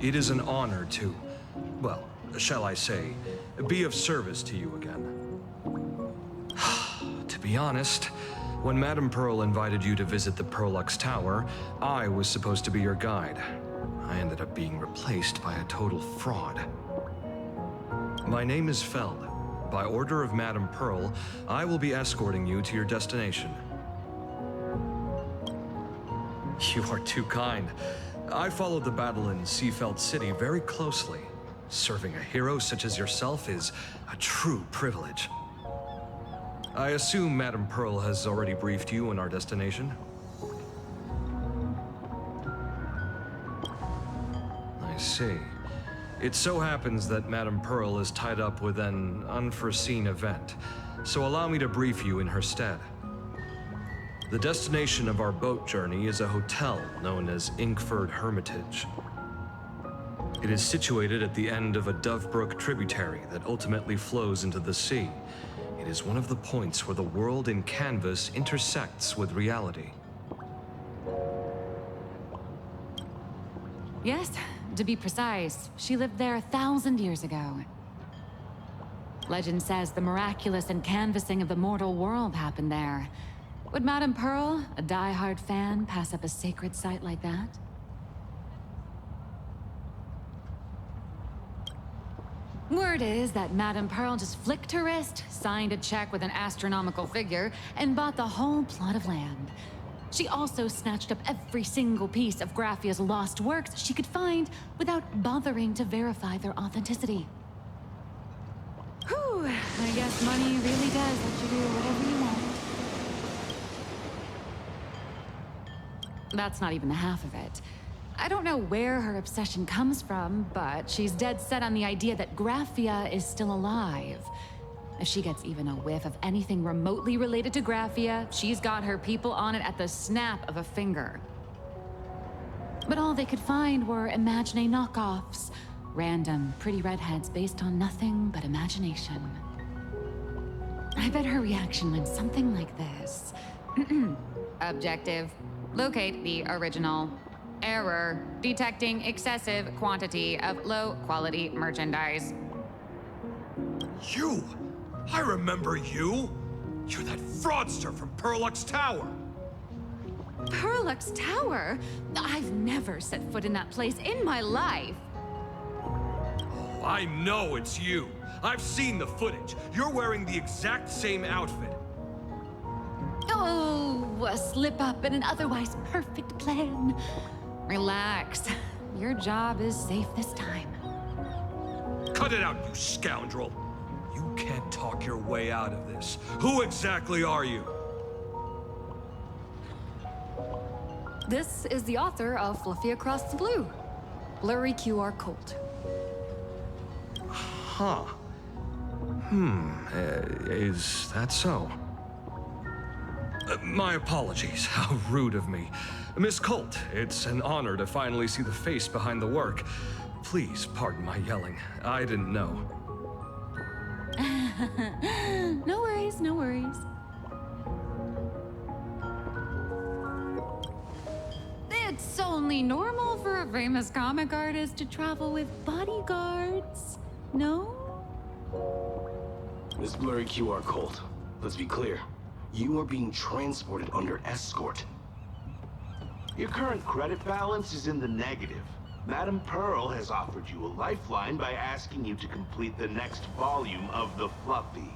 It is an honor to, well, shall I say, be of service to you again. To be honest, when Madame Pearl invited you to visit the Perlux Tower, I was supposed to be your guide. I ended up being replaced by a total fraud. My name is Feld. By order of Madame Pearl, I will be escorting you to your destination. You are too kind. I followed the battle in Seafeld City very closely. Serving a hero such as yourself is a true privilege. I assume Madame Pearl has already briefed you on our destination? I see. It so happens that Madame Pearl is tied up with an unforeseen event, so allow me to brief you in her stead. The destination of our boat journey is a hotel known as Inkford Hermitage. It is situated at the end of a Dovebrook tributary that ultimately flows into the sea. It is one of the points where the world in canvas intersects with reality. Yes, to be precise, she lived there 1,000 years ago. Legend says the miraculous encanvassing of the mortal world happened there. Would Madame Pearl, a die-hard fan, pass up a sacred site like that? Word is that Madame Pearl just flicked her wrist, signed a check with an astronomical figure, and bought the whole plot of land. She also snatched up every single piece of Graphia's lost works she could find without bothering to verify their authenticity. Whew, I guess money really does let you do whatever you want. That's not even the half of it. I don't know where her obsession comes from, but she's dead set on the idea that Graphia is still alive. If she gets even a whiff of anything remotely related to Graphia, she's got her people on it at the snap of a finger. But all they could find were Imagine knockoffs, random, pretty redheads based on nothing but imagination. I bet her reaction went something like this. Objective. Locate the original. Error. Detecting excessive quantity of low-quality merchandise. You! I remember you! You're that fraudster from Perlux Tower! Perlux Tower? I've never set foot in that place in my life. Oh, I know it's you! I've seen the footage. You're wearing the exact same outfit. Oh, a slip-up in an otherwise perfect plan. Relax. Your job is safe this time. Cut it out, you scoundrel! You can't talk your way out of this. Who exactly are you? This is the author of Fluffy Across the Blue, Blurry QR Code. Huh. Is that so? My apologies. How rude of me. Miss Colt, it's an honor to finally see the face behind the work. Please pardon my yelling. I didn't know. No worries, no worries. It's only normal for a famous comic artist to travel with bodyguards, no? Miss Blurry QR Code, let's be clear. You are being transported under escort. Your current credit balance is in the negative. Madame Pearl has offered you a lifeline by asking you to complete the next volume of the Fluffy.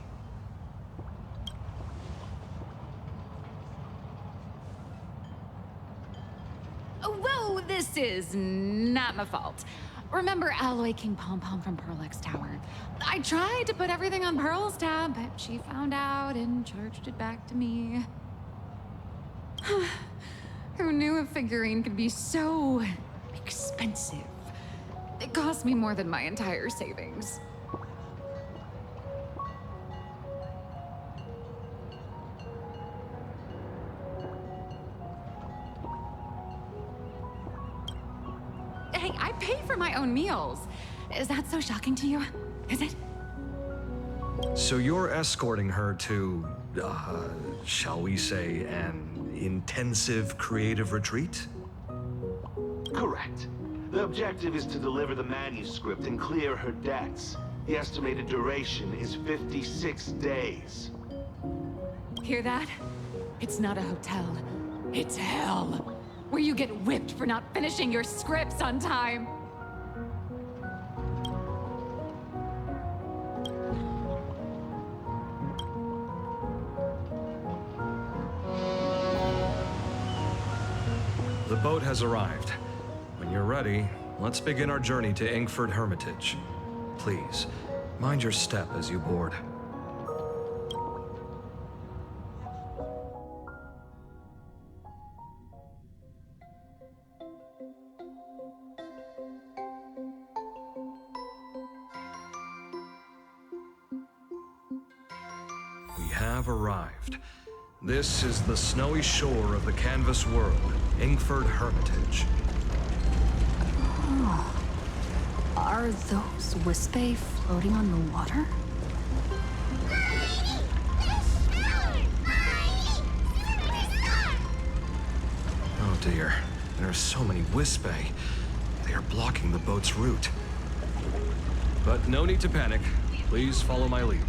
Whoa, this is not my fault. Remember Alloy King Pom Pom from Perlux Tower? I tried to put everything on Pearl's tab, but she found out and charged it back to me. Who knew a figurine could be so expensive? It cost me more than my entire savings. Hey, I pay for my own meals. Is that so shocking to you? Is it? So you're escorting her to, shall we say, an intensive creative retreat? Correct. The objective is to deliver the manuscript and clear her debts. The estimated duration is 56 days. Hear that? It's not a hotel. It's hell. Where you get whipped for not finishing your scripts on time. The boat has arrived. When you're ready, let's begin our journey to Inkford Hermitage. Please, mind your step as you board. We have arrived. This is the snowy shore of the canvas world, Inkford Hermitage. Are those Wispae floating on the water? Oh dear, there are so many Wispae. They are blocking the boat's route. But no need to panic. Please follow my lead.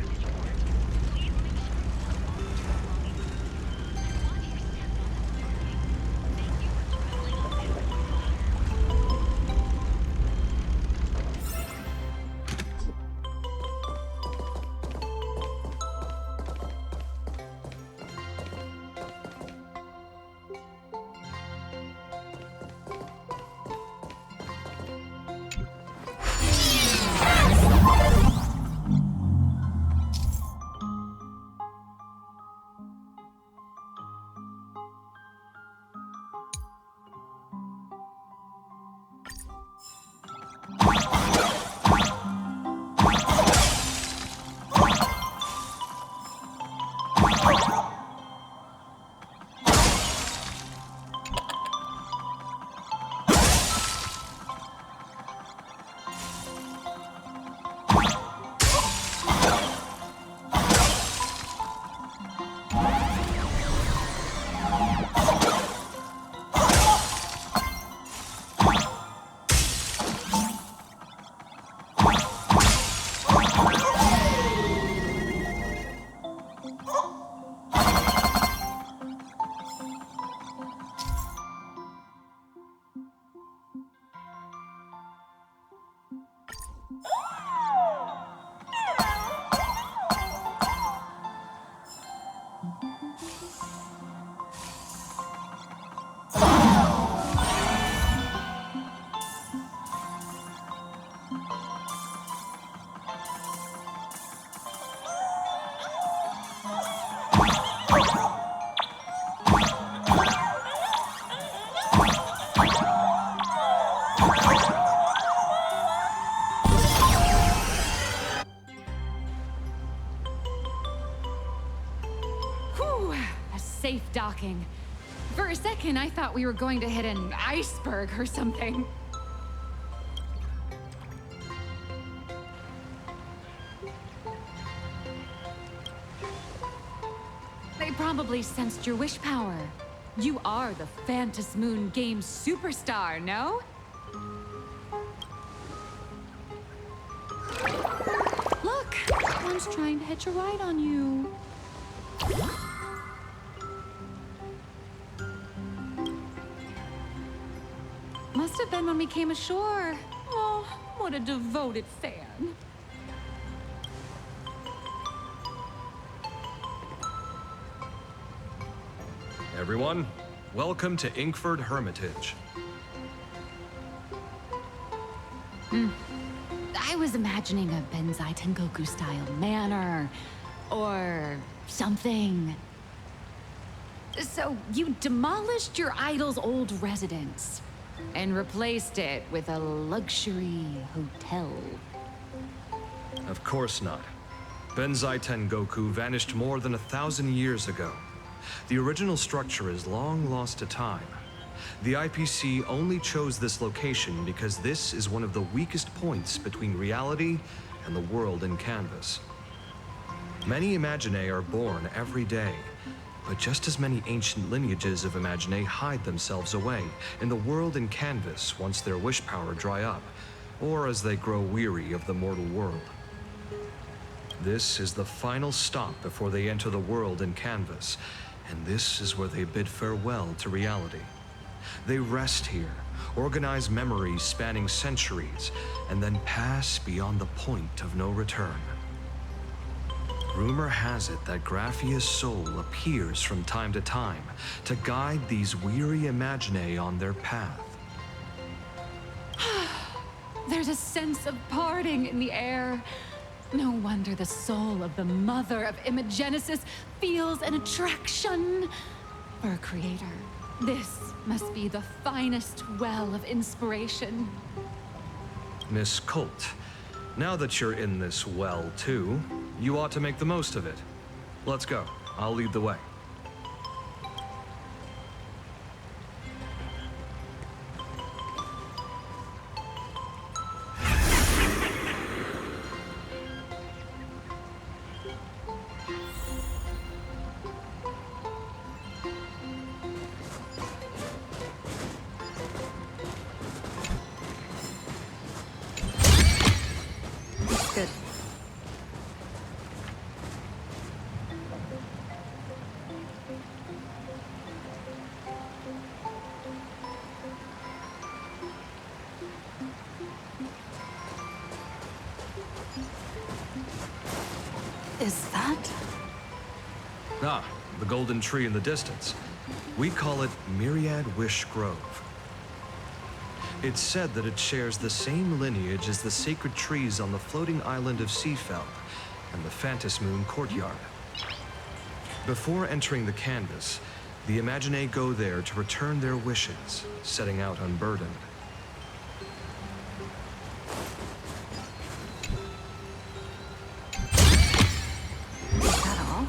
Safe docking. For a second, I thought we were going to hit an iceberg or something. They probably sensed your wish power. You are the Phantas Moon game superstar, no? Look, one's trying to hitch a ride on you. Must have been when we came ashore. Oh, what a devoted fan. Everyone, welcome to Inkford Hermitage. I was imagining a Benzai Tengoku style manor or something. So you demolished your idol's old residence and replaced it with a luxury hotel. Of course not. Benzai Tengoku vanished more than 1,000 years ago. The original structure is long lost to time. The IPC only chose this location because this is one of the weakest points between reality and the world in canvas. Many Imaginae are born every day, But just as many ancient lineages of Imagine hide themselves away in the world in canvas once their wish power dry up, or as they grow weary of the mortal world. This is the final stop before they enter the world in canvas, and this is where they bid farewell to reality. They rest here, organize memories spanning centuries, and then pass beyond the point of no return. Rumor has it that Graphia's soul appears from time to time to guide these weary Imagine on their path. There's a sense of parting in the air. No wonder the soul of the mother of Imagenesis feels an attraction for a creator. This must be the finest well of inspiration. Miss Colt, now that you're in this well too, you ought to make the most of it. Let's go. I'll lead the way. Good. Is that? Ah, the golden tree in the distance. We call it Myriad Wish Grove. It's said that it shares the same lineage as the sacred trees on the floating island of Seafell and the Phantom Moon courtyard. Before entering the canvas, the Imagine go there to return their wishes, setting out unburdened. Is that all?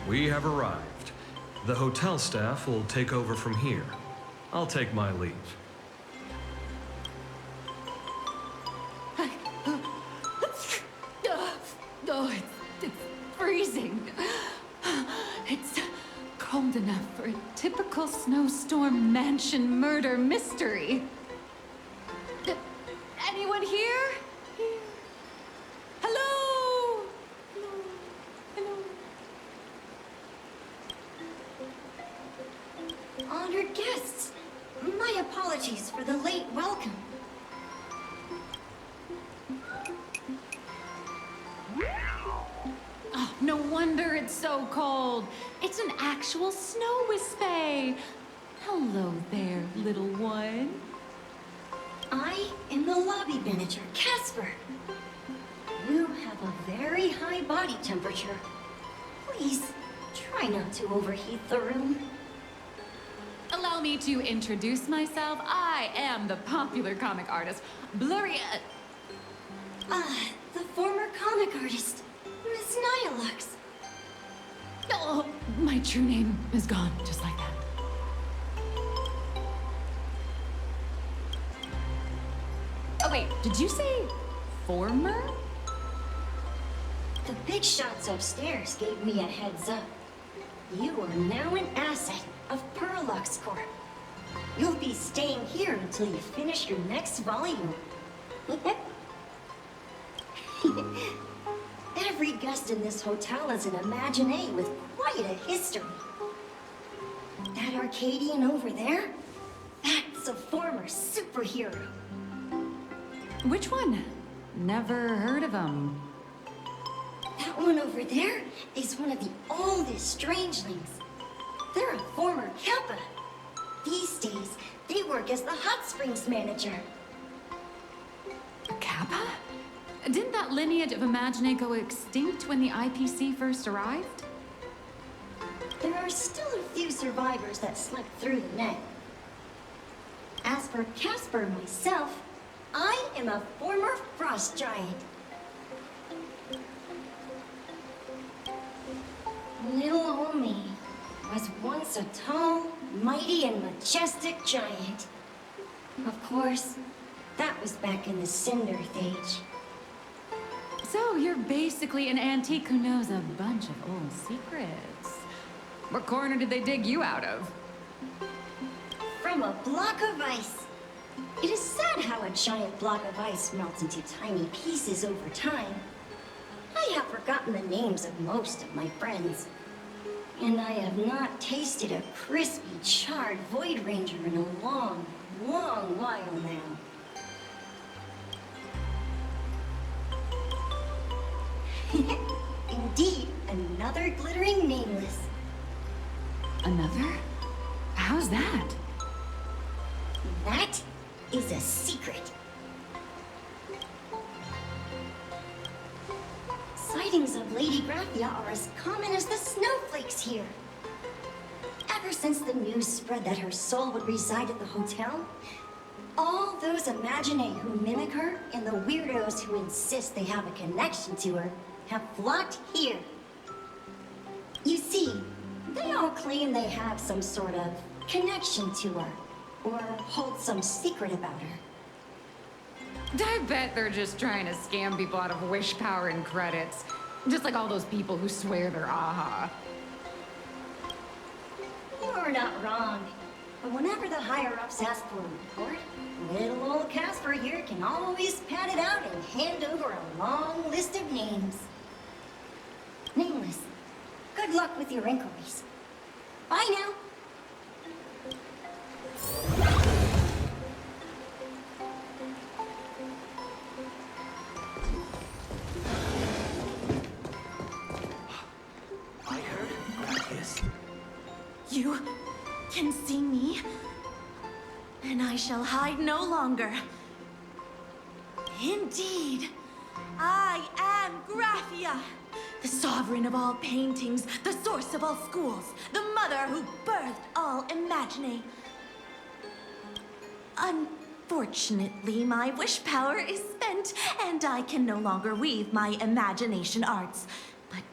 We have arrived. The hotel staff will take over from here. I'll take my leave. Oh, it's freezing. It's cold enough for a typical snowstorm mansion murder mystery. Anyone here? Hello? Hello? Hello? Honored guests, my apologies for the late welcome. Oh, no wonder it's so cold. It's an actual snow wispy. Hello there, little one. I am the lobby manager, Casper. You have a very high body temperature. Please, try not to overheat the room. Allow me to introduce myself. I am the popular comic artist, Blurry... The former comic artist, Miss Nihilux. Oh, my true name is gone, just like that. Oh wait, did you say former? The big shots upstairs gave me a heads up. You are now an asset of Perlux Corp. You'll be staying here until you finish your next volume. Every guest in this hotel is an Imagine with quite a history. That Arcadian over there? That's a former superhero. Which one? Never heard of him. That one over there is one of the oldest strangelings. They're a former Kappa. These days, they work as the hot springs manager. A Kappa? Didn't that lineage of Imagine go extinct when the IPC first arrived? There are still a few survivors that slipped through the net. As for Casper myself, I am a former frost giant. Little old me was once a tall, mighty, and majestic giant. Of course, that was back in the Cinder Age. So you're basically an antique who knows a bunch of old secrets. What corner did they dig you out of? From a block of ice. It is sad how a giant block of ice melts into tiny pieces over time. I have forgotten the names of most of my friends. And I have not tasted a crispy, charred Void Ranger in a long, long while now. Indeed, another glittering nameless. Another? How's that? That is a secret. Sightings of Lady Graphia are as common as the snowflakes here. Ever since the news spread that her soul would reside at the hotel, all those Imagine who mimic her and the weirdos who insist they have a connection to her have flocked here. You see, they all claim they have some sort of connection to her, or hold some secret about her. I bet they're just trying to scam people out of wish power and credits. Just like all those people who swear they're AHA. You're not wrong. But whenever the higher-ups ask for a report, little old Casper here can always pad it out and hand over a long list of names. Nameless, good luck with your inquiries. Bye now. I heard about this. You can see me, and I shall hide no longer. Indeed, I am Graphia, the sovereign of all paintings, the source of all schools, the mother who birthed all Imagine. Unfortunately, my wish power is spent, and I can no longer weave my imagination arts. But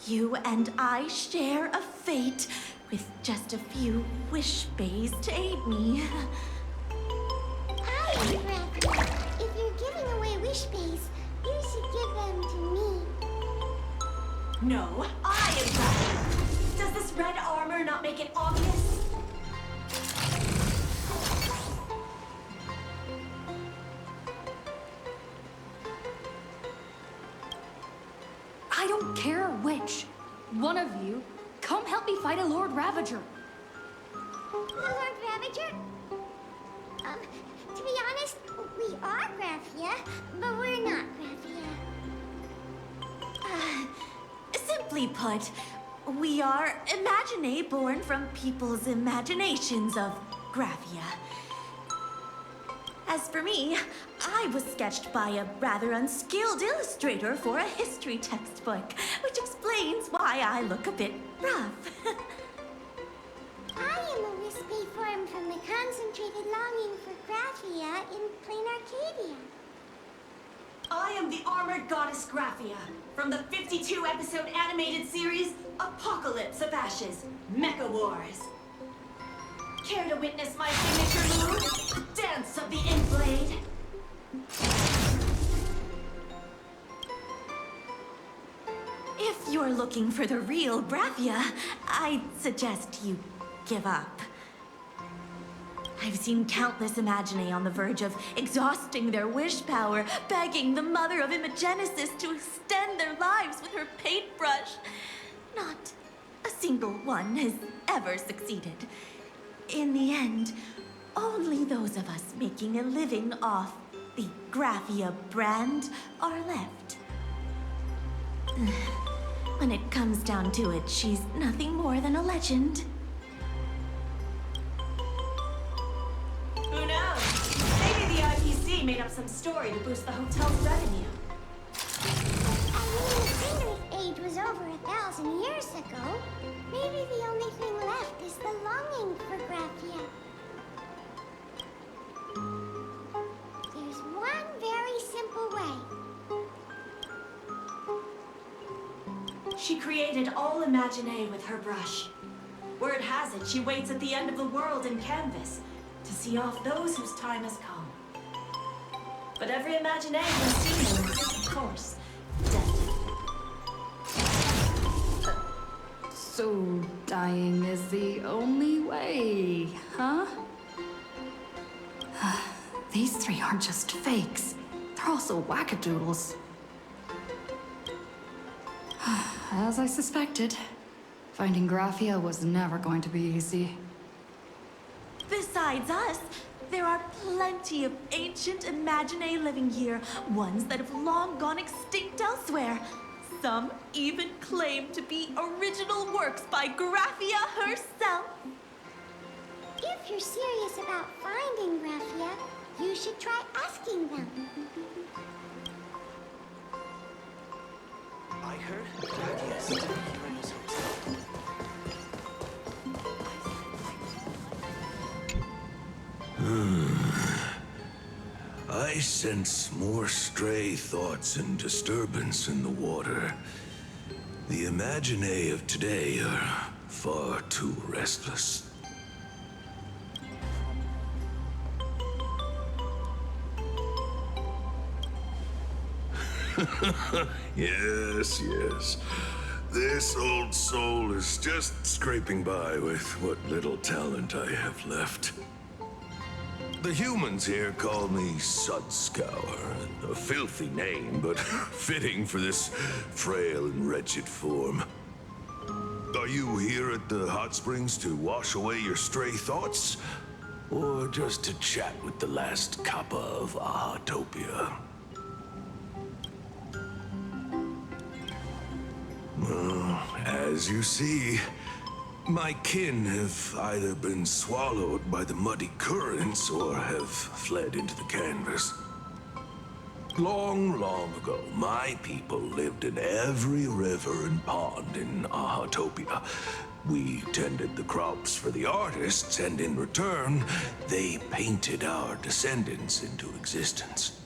you and I share a fate, with just a few wish bays to aid me. I am Graphia. If you're giving away wish bays, you should give them to me. No, I am Graphia. Does this red armor not make it obvious? I don't care which. One of you, come help me fight a Lord Ravager. The Lord Ravager? To be honest, we are Graphia, but we're not Graphia. Simply put, we are Imagine born from people's imaginations of Graphia. As for me, I was sketched by a rather unskilled illustrator for a history textbook, which explains why I look a bit rough. I am a wispy form from the concentrated longing for Graphia in plain Arcadia. I am the armored goddess Graphia from the 52-episode animated series Apocalypse of Ashes, Mecha Wars. Care to witness my signature move? Dance of the Inblade. If you're looking for the real Graphia, I'd suggest you give up. I've seen countless Imagine on the verge of exhausting their wish power, begging the mother of Imagenesis to extend their lives with her paintbrush. Not a single one has ever succeeded. In the end, only those of us making a living off the Graphia brand are left. When it comes down to it, she's nothing more than a legend. Who knows? Maybe the IPC made up some story to boost the hotel's revenue. She created all Imagine with her brush. Word has it, she waits at the end of the world in canvas to see off those whose time has come. But every Imagine has seen her, of course, dead. So dying is the only way, huh? These three aren't just fakes. They're also wackadoodles. As I suspected, finding Graphia was never going to be easy. Besides us, there are plenty of ancient Imagine living here, ones that have long gone extinct elsewhere. Some even claim to be original works by Graphia herself. If you're serious about finding Graphia, you should try asking them. I heard Graphia is still here in his hotel. I sense more stray thoughts and disturbance in the water. The Imagine of today are far too restless. Yes, yes. This old soul is just scraping by with what little talent I have left. The humans here call me Sudscour, a filthy name, but fitting for this frail and wretched form. Are you here at the hot springs to wash away your stray thoughts? Or just to chat with the last kappa of Ahatopia? Well, as you see, my kin have either been swallowed by the muddy currents or have fled into the canvas. Long, long ago, my people lived in every river and pond in Ahatopia. We tended the crops for the artists, and in return, they painted our descendants into existence.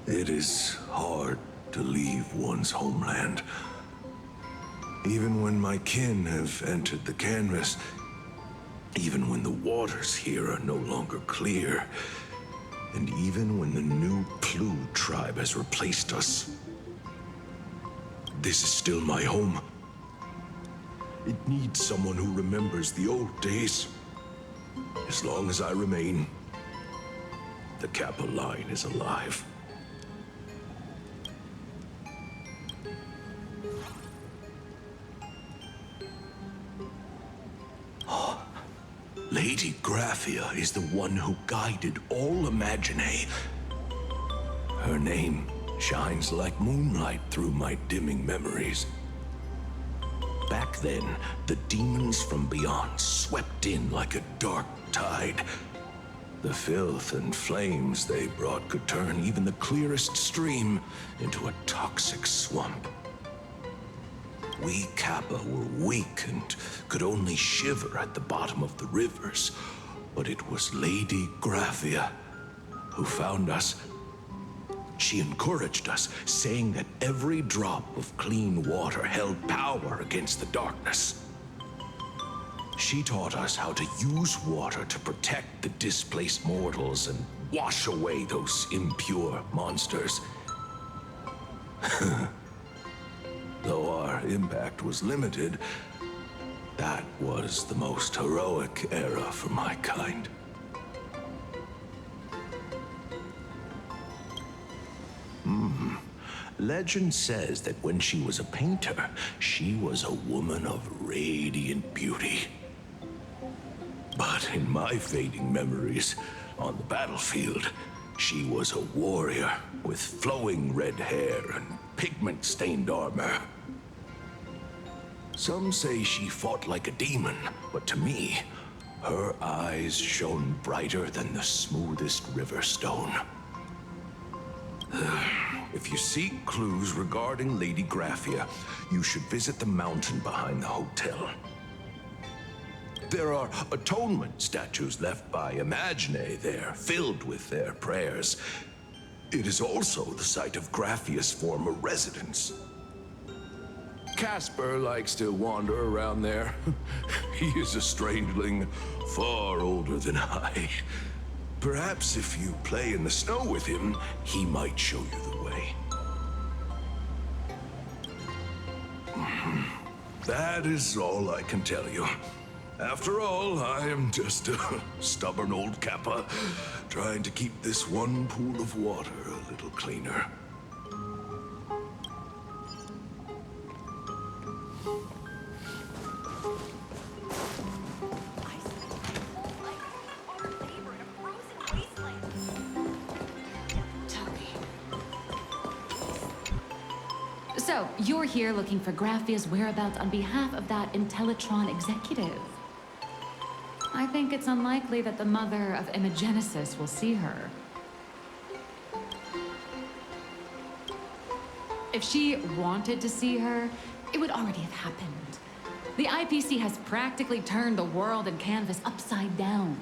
It is hard to leave one's homeland. Even when my kin have entered the canvas, even when the waters here are no longer clear, and even when the new Plu tribe has replaced us, this is still my home. It needs someone who remembers the old days. As long as I remain, the Kappa line is alive. Lady Graphia is the one who guided all Imagine. Her name shines like moonlight through my dimming memories. Back then, the demons from beyond swept in like a dark tide. The filth and flames they brought could turn even the clearest stream into a toxic swamp. We Kappa were weak and could only shiver at the bottom of the rivers, but it was Lady Graphia who found us. She encouraged us, saying that every drop of clean water held power against the darkness. She taught us how to use water to protect the displaced mortals and wash away those impure monsters. Though our impact was limited, that was the most heroic era for my kind. Legend says that when she was a painter, she was a woman of radiant beauty. But in my fading memories, on the battlefield, she was a warrior with flowing red hair and pigment-stained armor. Some say she fought like a demon, but to me, her eyes shone brighter than the smoothest river stone. If you seek clues regarding Lady Graphia, you should visit the mountain behind the hotel. There are atonement statues left by Imagine there, filled with their prayers. It is also the site of Graffia's former residence. Casper likes to wander around there. He is a strangeling far older than I. Perhaps if you play in the snow with him, he might show you the way. That is all I can tell you. After all, I am just a stubborn old Kappa, trying to keep this one pool of water a little cleaner. So, you're here looking for Graffia's whereabouts on behalf of that Intellitron executive. I think it's unlikely that the mother of Imogenesis will see her. If she wanted to see her, it would already have happened. The IPC has practically turned the world and canvas upside down.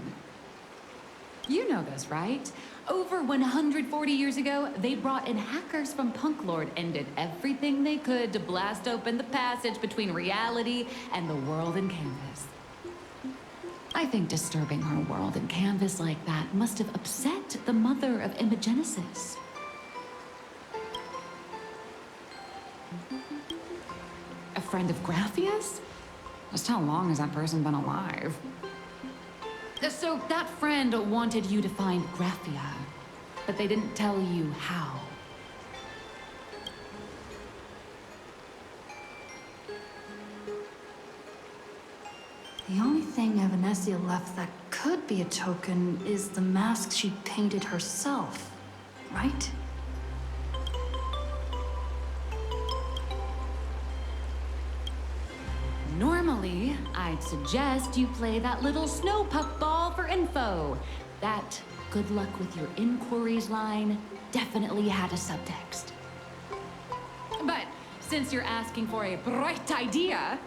You know this, right? Over 140 years ago, they brought in hackers from Punk Lord and did everything they could to blast open the passage between reality and the world and canvas. I think disturbing her world and canvas like that must have upset the mother of Imogenesis. A friend of Graffia's? Just how long has that person been alive? So that friend wanted you to find Graffia, but they didn't tell you how. The only thing Evanescia left that could be a token is the mask she painted herself, right? Normally, I'd suggest you play that little snow puffball for info. That good luck with your inquiries line definitely had a subtext. But since you're asking for a bright idea,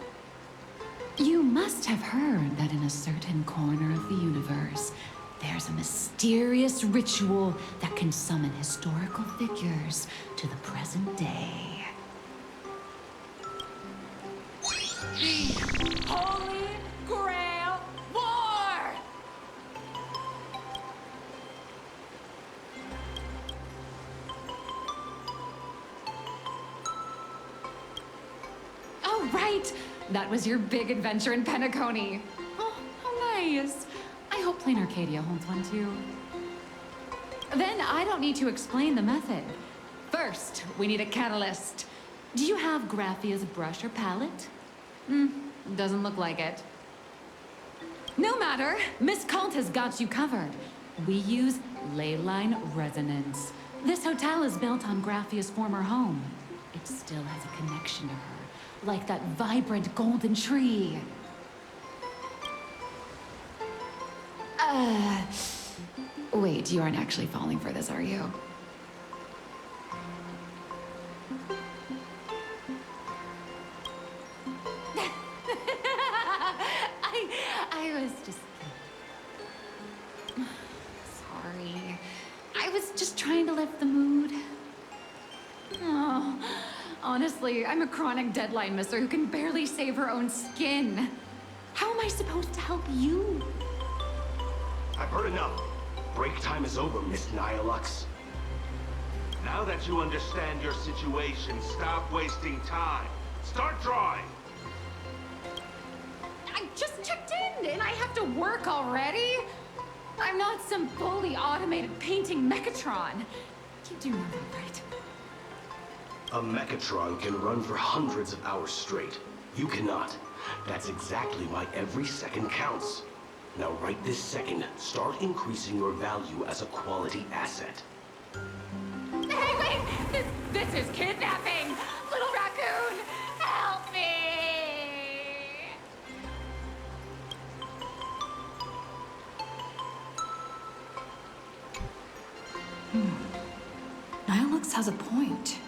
you must have heard that in a certain corner of the universe, there's a mysterious ritual that can summon historical figures to the present day. The Holy Grail War! Oh, right! That was your big adventure in Penacony. Oh, how nice. I hope Plain Arcadia holds one too. Then I don't need to explain the method. First, we need a catalyst. Do you have Graffia's brush or palette? Doesn't look like it. No matter, Miss Cult has got you covered. We use leyline resonance. This hotel is built on Graffia's former home. It still has a connection to her, like that vibrant golden tree. Wait, you aren't actually falling for this, are you? I was just... Sorry. I was just trying to lift the mood. Oh, honestly, I'm a chronic deadline misser who can barely save her own skin. How am I supposed to help you? I've heard enough. Break time is over, Miss Nihilux. Now that you understand your situation, stop wasting time. Start drawing. I just checked in, and I have to work already? I'm not some fully automated painting Mechatron. You do know that, right? A Mechatron can run for hundreds of hours straight. You cannot. That's exactly why every second counts. Now right this second, start increasing your value as a quality asset. Hey, wait! This is kidnapping! Little Racoon, help me! Nihilux has a point.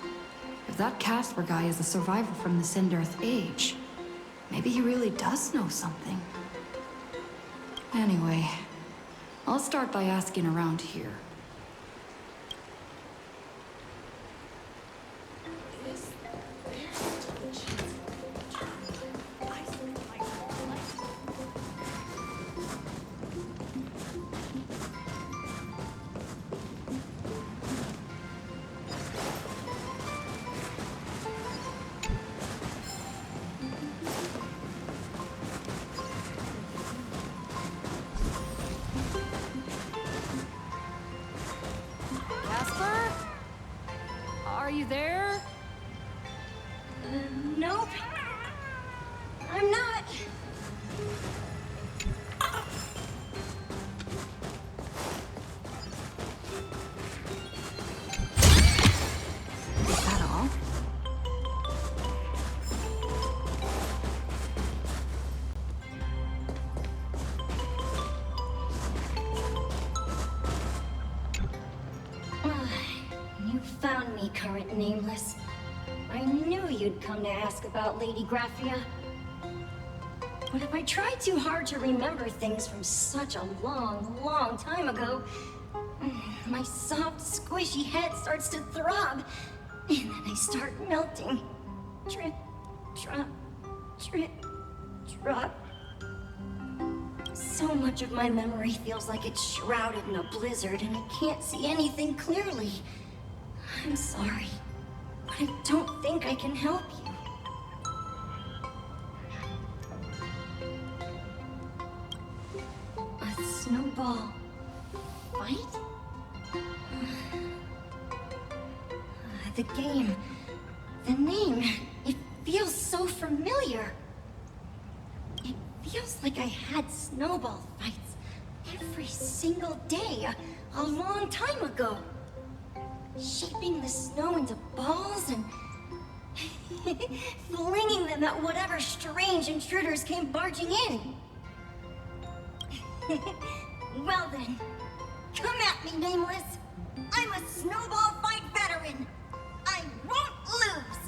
If that Casper guy is a survivor from the Sindarth age, maybe he really does know something. Anyway, I'll start by asking around here. Are you there? Nope. I'm not. Is that all? You found me, current nameless. I knew you'd come to ask about Lady Graphia. But if I try too hard to remember things from such a long, long time ago, my soft, squishy head starts to throb, and then I start melting. Drip, drop, drip, drop. So much of my memory feels like it's shrouded in a blizzard, and I can't see anything clearly. I'm sorry, but I don't think I can help you. A snowball fight? The game, the name, it feels so familiar. It feels like I had snowball fights every single day a long time ago. Shaping the snow into balls and flinging them at whatever strange intruders came barging in. Well then, come at me, Nameless. I'm a snowball fight veteran. I won't lose.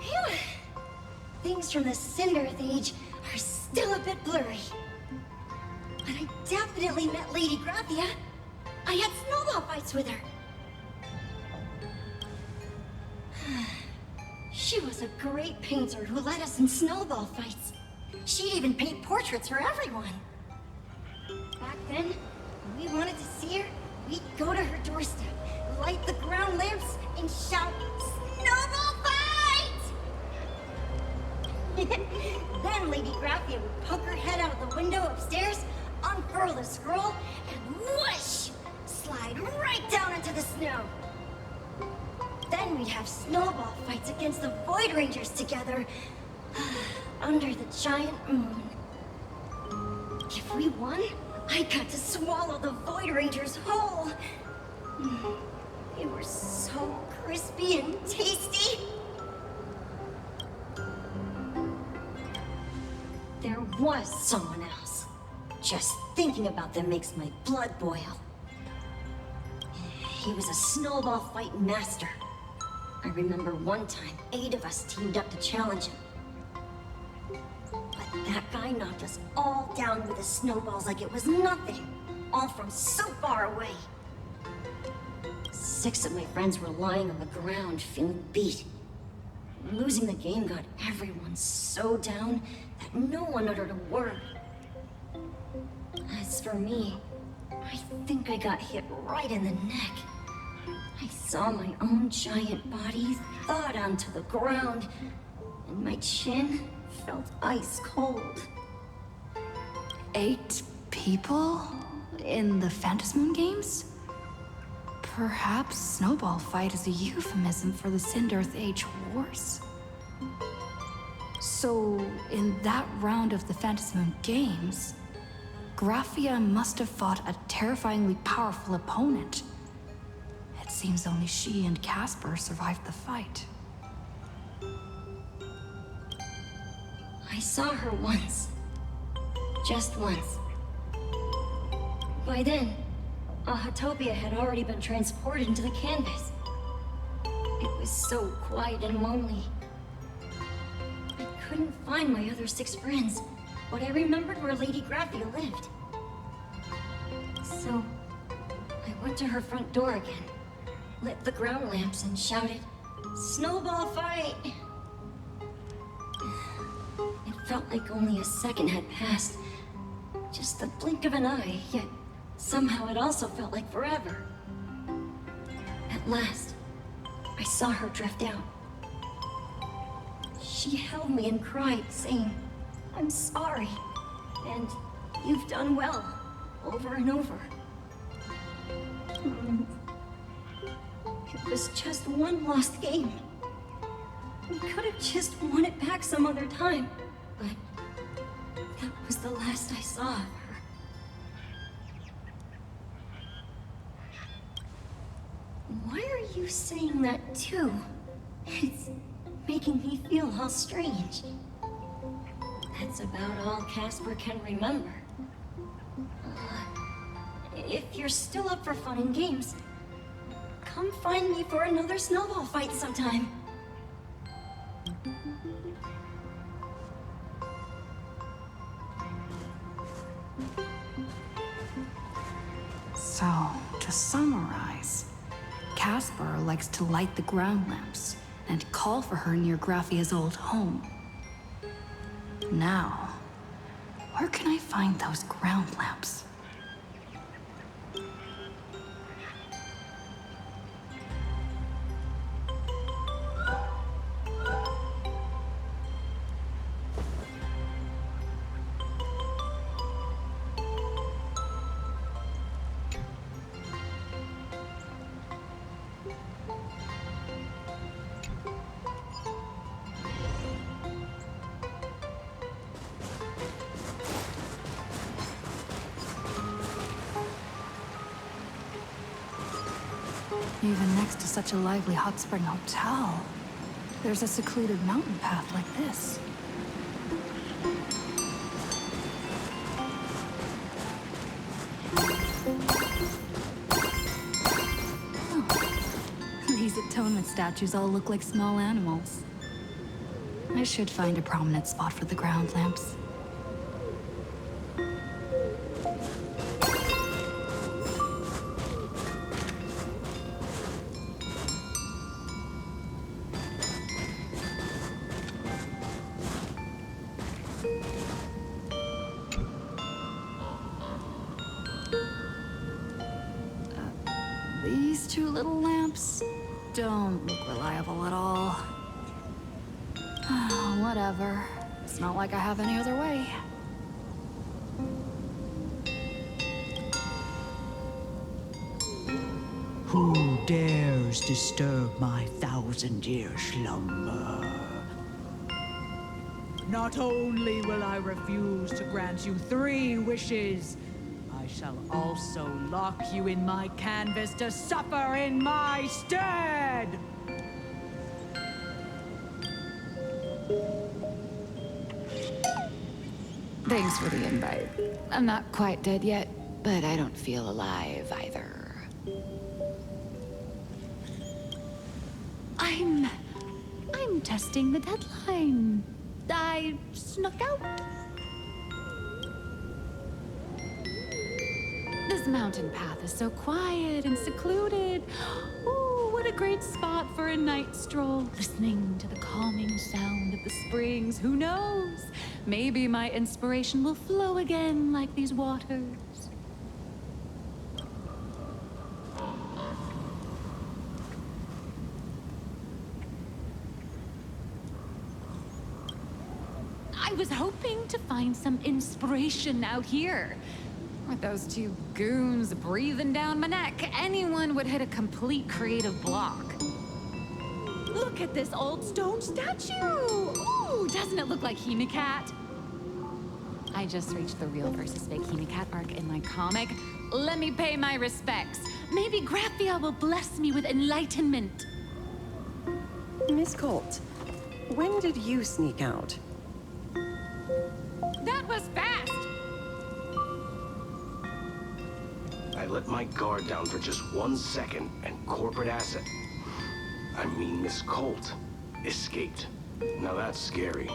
Phew. Things from the Cinderth Age are still a bit blurry. But I definitely met Lady Graphia. I had snowball fights with her. She was a great painter who led us in snowball fights. She'd even paint portraits for everyone. Back then, when we wanted to see her, we'd go to her doorstep, light the ground lamps, and shout, "Snowball fight!" Then Lady Graphia would poke her head out of the window upstairs, unfurl the scroll, and whoosh! Slide right down into the snow. Then we'd have snowball fights against the Void Rangers together, under the giant moon. If we won, I got to swallow the Void Rangers whole. They were so crispy and tasty. There was someone else. Just thinking about them makes my blood boil. He was a snowball fight master. I remember one time, 8 of us teamed up to challenge him. But that guy knocked us all down with his snowballs like it was nothing, all from so far away. 6 of my friends were lying on the ground, feeling beat. Losing the game got everyone so down that no one uttered a word. As for me, I think I got hit right in the neck. I saw my own giant body thud onto the ground, and my chin felt ice cold. 8 people? In the Phantasmoon games? Perhaps Snowball Fight is a euphemism for the Cinderth Age Wars? So, in that round of the Phantasmoon games, Graphia must have fought a terrifyingly powerful opponent. It seems only she and Casper survived the fight. I saw her once. Just once. By then, Ahatopia had already been transported into the canvas. It was so quiet and lonely. I couldn't find my other 6 friends, but I remembered where Lady Graphia lived. So, I went to her front door again, lit the ground lamps, and shouted, "Snowball fight!" It felt like only a second had passed. Just the blink of an eye, yet somehow it also felt like forever. At last, I saw her drift out. She held me and cried, saying, "I'm sorry, and you've done well," over and over. It was just one lost game. We could have just won it back some other time, but that was the last I saw of her. Why are you saying that too? It's making me feel all strange. That's about all Casper can remember. If you're still up for fun and games, come find me for another snowball fight sometime. So, to summarize, Casper likes to light the ground lamps and call for her near Graphia's old home. Now, where can I find those ground lamps? Even next to such a lively hot spring hotel. there's a secluded mountain path like this. These atonement statues all look like small animals. I should find a prominent spot for the ground lamps. These two little lamps don't look reliable at all. Whatever. It's not like I have any other way. Who dares disturb my 1,000-year slumber? Not only will I refuse to grant you 3 wishes, I shall also lock you in my canvas to suffer in my stead! Thanks for the invite. I'm not quite dead yet, but I don't feel alive either. I'm testing the deadline. I snuck out. This mountain path is so quiet and secluded. Ooh, what a great spot for a night stroll. Listening to the calming sound of the springs. Who knows? Maybe my inspiration will flow again like these waters. I was hoping to find some inspiration out here. With those 2 goons breathing down my neck, anyone would hit a complete creative block. Look at this old stone statue! Ooh, doesn't it look like Hinacat? I just reached the real versus fake Hinacat arc in my comic. Let me pay my respects. Maybe Graphia will bless me with enlightenment. Miss Colt, when did you sneak out? That was fast! I let my guard down for just 1 second, and corporate asset, I mean Miss Colt, escaped. Now that's scary.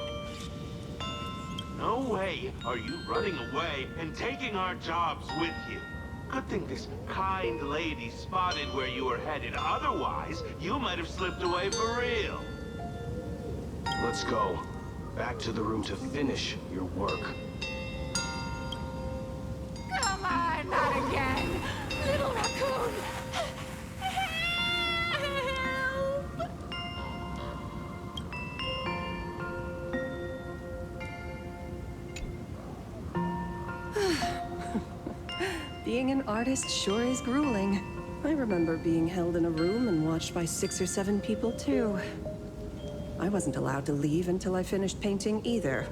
No way are you running away and taking our jobs with you. Good thing this kind lady spotted where you were headed. Otherwise, you might have slipped away for real. Let's go. Back to the room to finish your work. Come on, not again! Little Racoon! Help! Being an artist sure is grueling. I remember being held in a room and watched by 6 or 7 people, too. I wasn't allowed to leave until I finished painting either.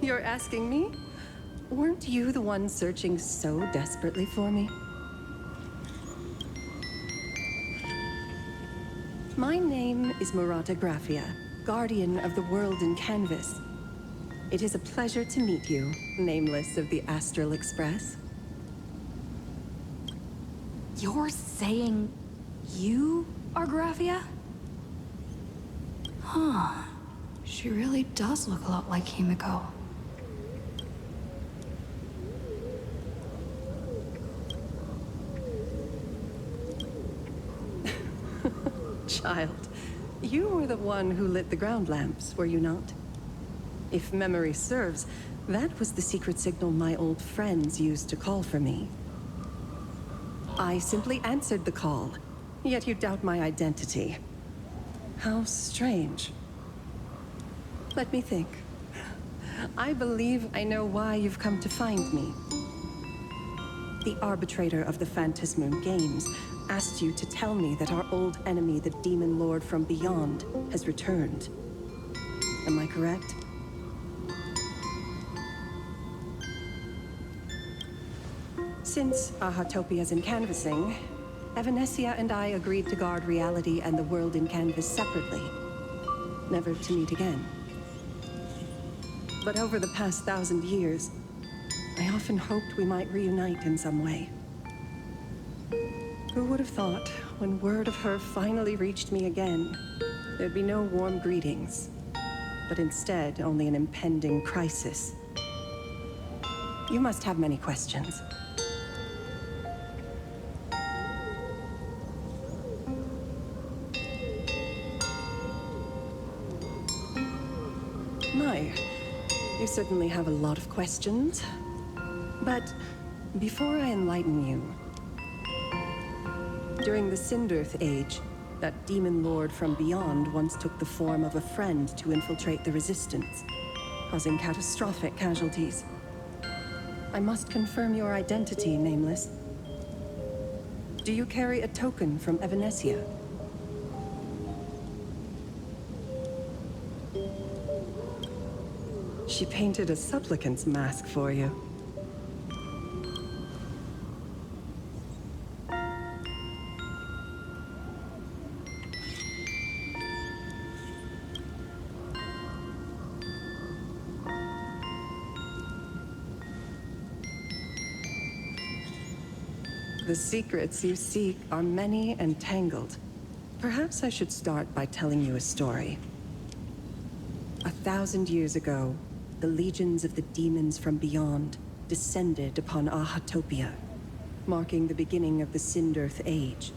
You're asking me? Weren't you the one searching so desperately for me? My name is Murata Graphia, guardian of the world in canvas. It is a pleasure to meet you, nameless of the Astral Express. You're saying you are Graphia? Huh. She really does look a lot like Himiko. Child, you were the one who lit the ground lamps, were you not? If memory serves, that was the secret signal my old friends used to call for me. I simply answered the call, yet you doubt my identity. How strange. Let me think. I believe I know why you've come to find me. The arbitrator of the Phantasmoon Games asked you to tell me that our old enemy, the Demon Lord from Beyond, has returned. Am I correct? Since Ahatopia's in canvassing, Evanesia and I agreed to guard reality and the world in canvas separately, never to meet again. But over the past 1,000 years, I often hoped we might reunite in some way. Who would have thought, when word of her finally reached me again, there'd be no warm greetings, but instead only an impending crisis. You must have many questions. My, you certainly have a lot of questions. But before I enlighten you, during the Sindirth Age, that demon lord from beyond once took the form of a friend to infiltrate the Resistance, causing catastrophic casualties. I must confirm your identity, Nameless. Do you carry a token from Evanesia? She painted a supplicant's mask for you. The secrets you seek are many and tangled. Perhaps I should start by telling you a story. 1,000 years ago, the legions of the demons from beyond descended upon Ahatopia, marking the beginning of the Sindirth Age.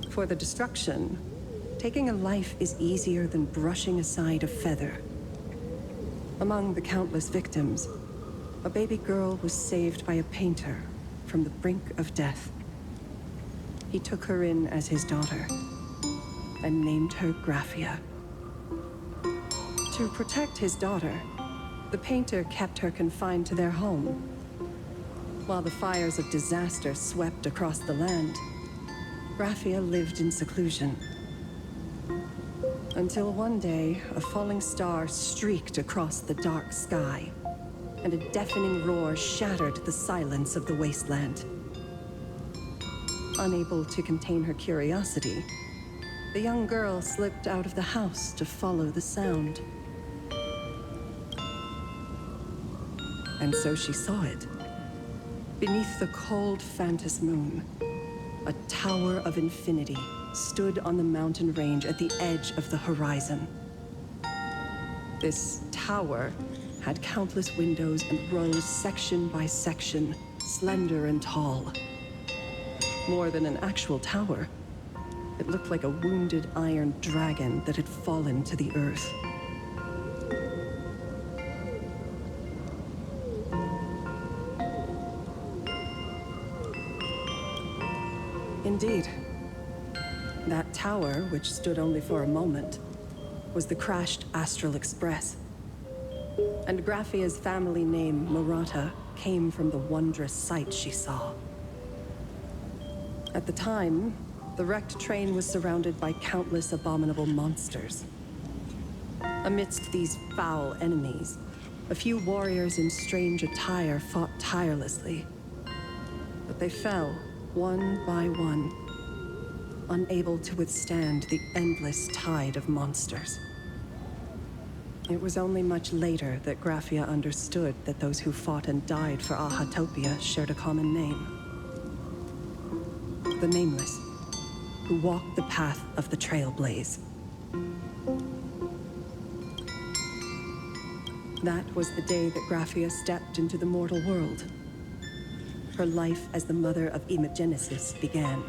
For the destruction, taking a life is easier than brushing aside a feather. Among the countless victims, a baby girl was saved by a painter from the brink of death. He took her in as his daughter and named her Graphia. To protect his daughter, the painter kept her confined to their home. While the fires of disaster swept across the land, Graphia lived in seclusion. Until one day, a falling star streaked across the dark sky, and a deafening roar shattered the silence of the wasteland. Unable to contain her curiosity, the young girl slipped out of the house to follow the sound. And so she saw it. Beneath the cold Phantos moon, a tower of infinity stood on the mountain range at the edge of the horizon. This tower had countless windows and rose section by section, slender and tall. More than an actual tower, it looked like a wounded iron dragon that had fallen to the earth. Indeed. That tower, which stood only for a moment, was the crashed Astral Express. And Graphia's family name, Murata, came from the wondrous sight she saw. At the time, the wrecked train was surrounded by countless abominable monsters. Amidst these foul enemies, a few warriors in strange attire fought tirelessly. But they fell, one by one, unable to withstand the endless tide of monsters. It was only much later that Graphia understood that those who fought and died for Ahatopia shared a common name. The Nameless, who walked the path of the Trailblaze. That was the day that Graphia stepped into the mortal world. Her life as the mother of Imogenesis began.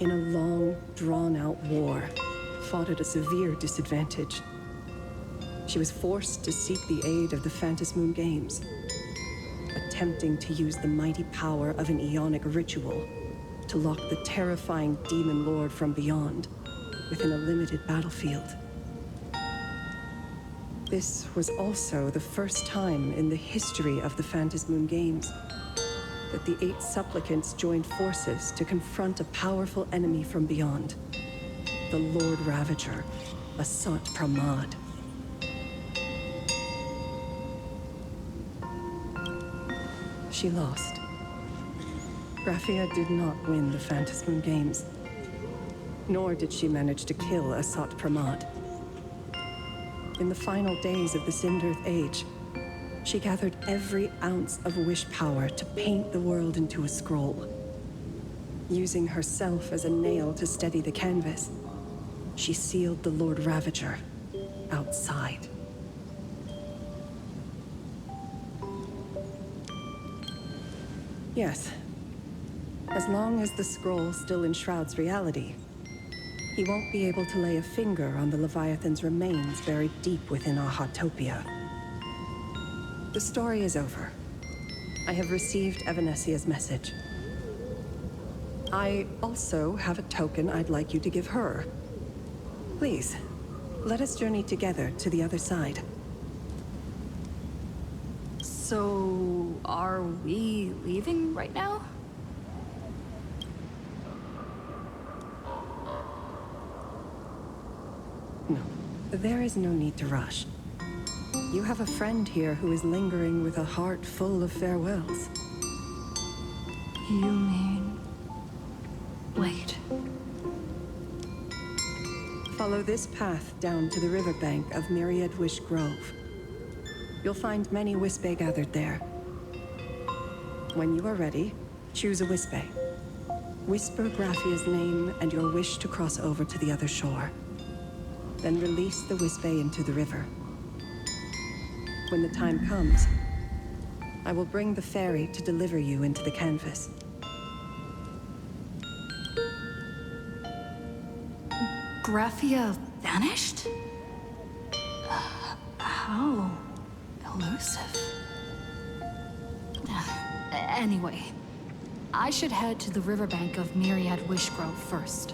In a long, drawn-out war, fought at a severe disadvantage. She was forced to seek the aid of the Phantos Moon Games, attempting to use the mighty power of an Aeonic ritual to lock the terrifying demon lord from beyond within a limited battlefield. This was also the first time in the history of the Phantos Moon Games that the 8 supplicants joined forces to confront a powerful enemy from beyond, the Lord Ravager, Asat Pramad. she lost. Graphia did not win the Phantasm Games, nor did she manage to kill Asat Pramat. In the final days of the Sindirth Age, she gathered every ounce of wish power to paint the world into a scroll. Using herself as a nail to steady the canvas, she sealed the Lord Ravager outside. Yes. As long as the scroll still enshrouds reality, he won't be able to lay a finger on the Leviathan's remains buried deep within Ahatopia. The story is over. I have received Evanesia's message. I also have a token I'd like you to give her. Please, let us journey together to the other side. So, are we leaving right now? No, there is no need to rush. You have a friend here who is lingering with a heart full of farewells. You mean... Wait. Follow this path down to the riverbank of Myriad Wish Grove. You'll find many Wispe gathered there. When you are ready, choose a Wispe. Whisper Graphia's name and your wish to cross over to the other shore. Then release the Wispe into the river. When the time comes, I will bring the ferry to deliver you into the canvas. Graphia vanished? How elusive. Anyway, I should head to the riverbank of Myriad Wish Grove first.